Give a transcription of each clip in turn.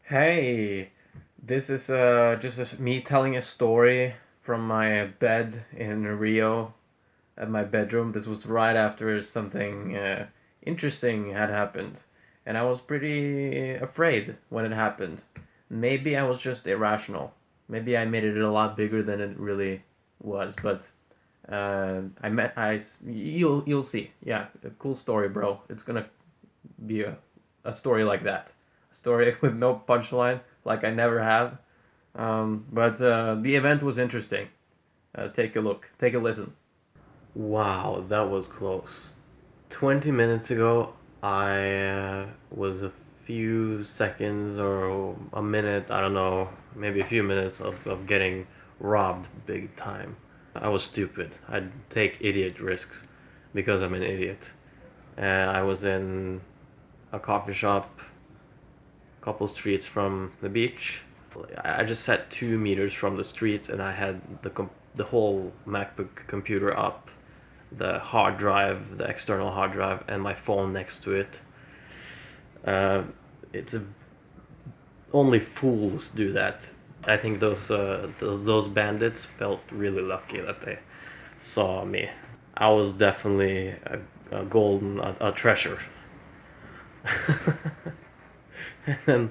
Hey, this is me telling a story from my bed in Rio at my bedroom. This was right after something interesting had happened, and I was pretty afraid when it happened. Maybe I was just irrational. Maybe I made it a lot bigger than it really was, but you'll see. Yeah, a cool story, bro. It's gonna be a story like that. A story with no punchline, like I never have. But the event was interesting. Take a look. Take a listen. Wow, that was close. 20 minutes ago, I was a few seconds or a minute, I don't know, maybe a few minutes of getting robbed big time. I was stupid. I'd take idiot risks because I'm an idiot. I was in a coffee shop a couple streets from the beach. I just sat 2 meters from the street and I had the whole MacBook computer up, the hard drive, the external hard drive, and my phone next to it. Uh, it's a, Only fools do that. I think those bandits felt really lucky that they saw me. I was definitely a treasure. and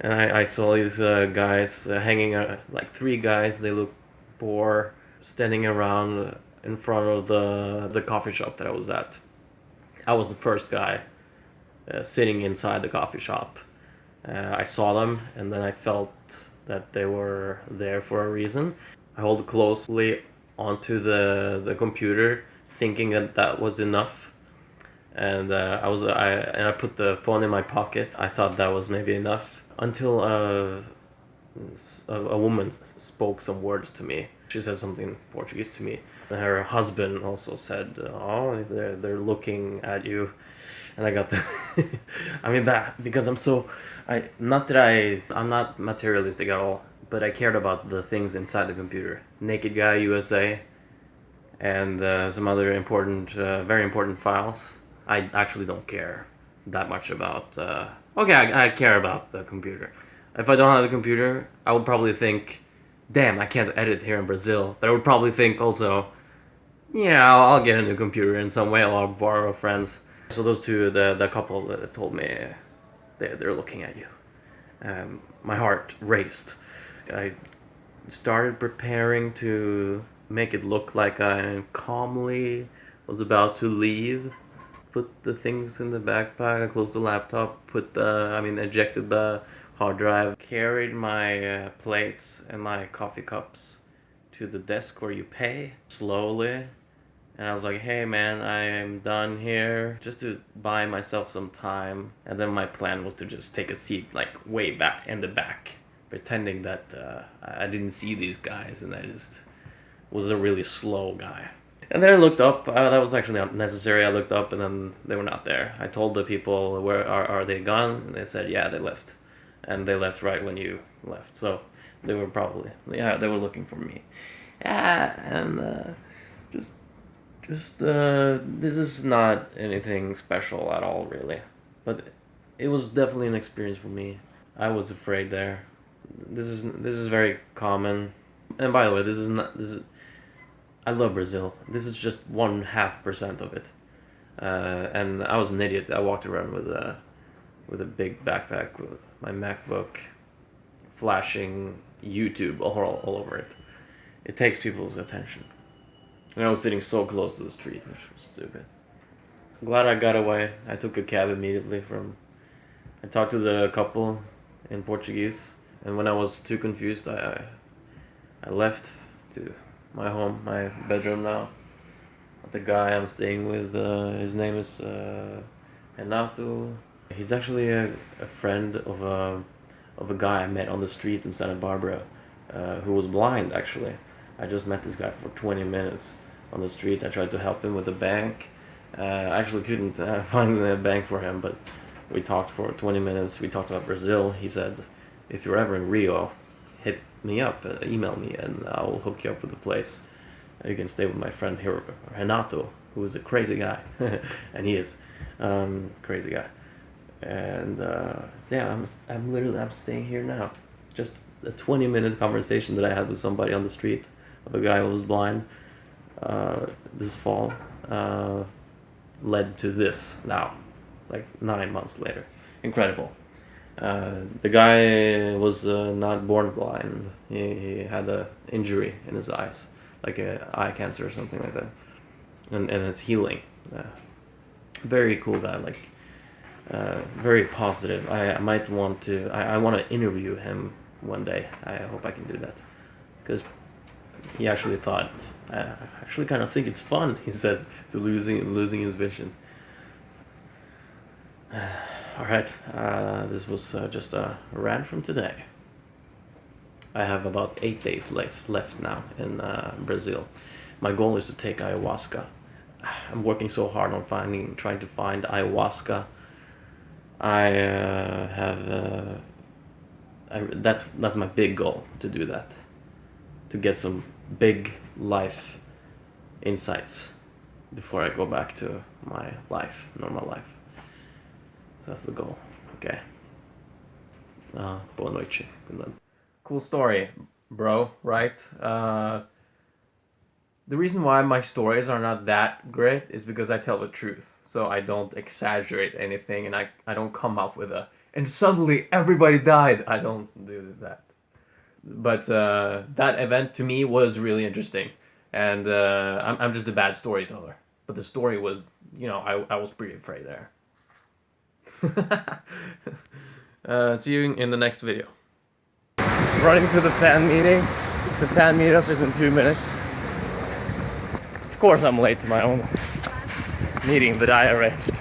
I saw these guys hanging like three guys. They look poor, standing around in front of the coffee shop that I was at. I was the first guy sitting inside the coffee shop. I saw them, and then I felt that they were there for a reason. I hold closely onto the computer, thinking that that was enough. And I put the phone in my pocket. I thought that was maybe enough until a woman spoke some words to me. She said something in Portuguese to me. And her husband also said, "Oh, they're looking at you," and I got the. I mean that because I'm not materialistic at all, but I cared about the things inside the computer. Naked Guy USA, and some other very important files. I actually don't care that much about. Okay, I care about the computer. If I don't have the computer, I would probably think, "Damn, I can't edit here in Brazil." But I would probably think also, "Yeah, I'll get a new computer in some way. I'll borrow a friend's." So those two, the couple that told me they're looking at you. My heart raced. I started preparing to make it look like I calmly was about to leave. Put the things in the backpack, I closed the laptop, ejected the hard drive, carried my plates and my coffee cups to the desk where you pay slowly. And I was like, hey man, I am done here, just to buy myself some time. And then my plan was to just take a seat, like way back in the back, pretending that I didn't see these guys and I just was a really slow guy. And then I looked up. That was actually not necessary. I looked up, and then they were not there. I told the people, "Where are they gone?" And they said, "Yeah, they left." And they left right when you left. So they were probably they were looking for me. Yeah, and just this is not anything special at all, really. But it was definitely an experience for me. I was afraid there. This is very common. And by the way, this is I love Brazil. This is just 1/2% of it. And I was an idiot. I walked around with a big backpack with my MacBook, flashing YouTube all over it. It takes people's attention. And I was sitting so close to the street, which was stupid. Glad I got away. I took a cab immediately from. I talked to the couple in Portuguese, and when I was too confused, I left to my home, my bedroom now. The guy I'm staying with, his name is Renato. He's actually a friend of a guy I met on the street in Santa Barbara, who was blind actually. I just met this guy for 20 minutes on the street. I tried to help him with the bank. I actually couldn't find the bank for him, but we talked for 20 minutes. We talked about Brazil. He said, if you're ever in Rio, hit me up, email me, and I'll hook you up with a place. You can stay with my friend here, Renato, who is a crazy guy, and he is crazy guy. And so yeah, I'm staying here now. Just a 20-minute conversation that I had with somebody on the street of a guy who was blind this fall led to this now, like 9 months later. Incredible. The guy was not born blind. He had a injury in his eyes, like a eye cancer or something like that, and it's healing. Very cool guy, like very positive. I might want to. I want to interview him one day. I hope I can do that, because he actually thought. I actually kind of think it's fun. He said to losing his vision. All right, this was just a rant from today. I have about 8 days left now in Brazil. My goal is to take ayahuasca. I'm working so hard on trying to find ayahuasca. That's my big goal, to do that, to get some big life insights before I go back to my normal life. So that's the goal. Okay. Boa noite. Cool story, bro, right? The reason why my stories are not that great is because I tell the truth. So I don't exaggerate anything, and I don't come up with and suddenly everybody died. I don't do that. But that event to me was really interesting. And I'm just a bad storyteller. But the story was, I was pretty afraid there. See you in the next video. Running to the fan meeting. The fan meetup is in 2 minutes. Of course I'm late to my own meeting that I arranged.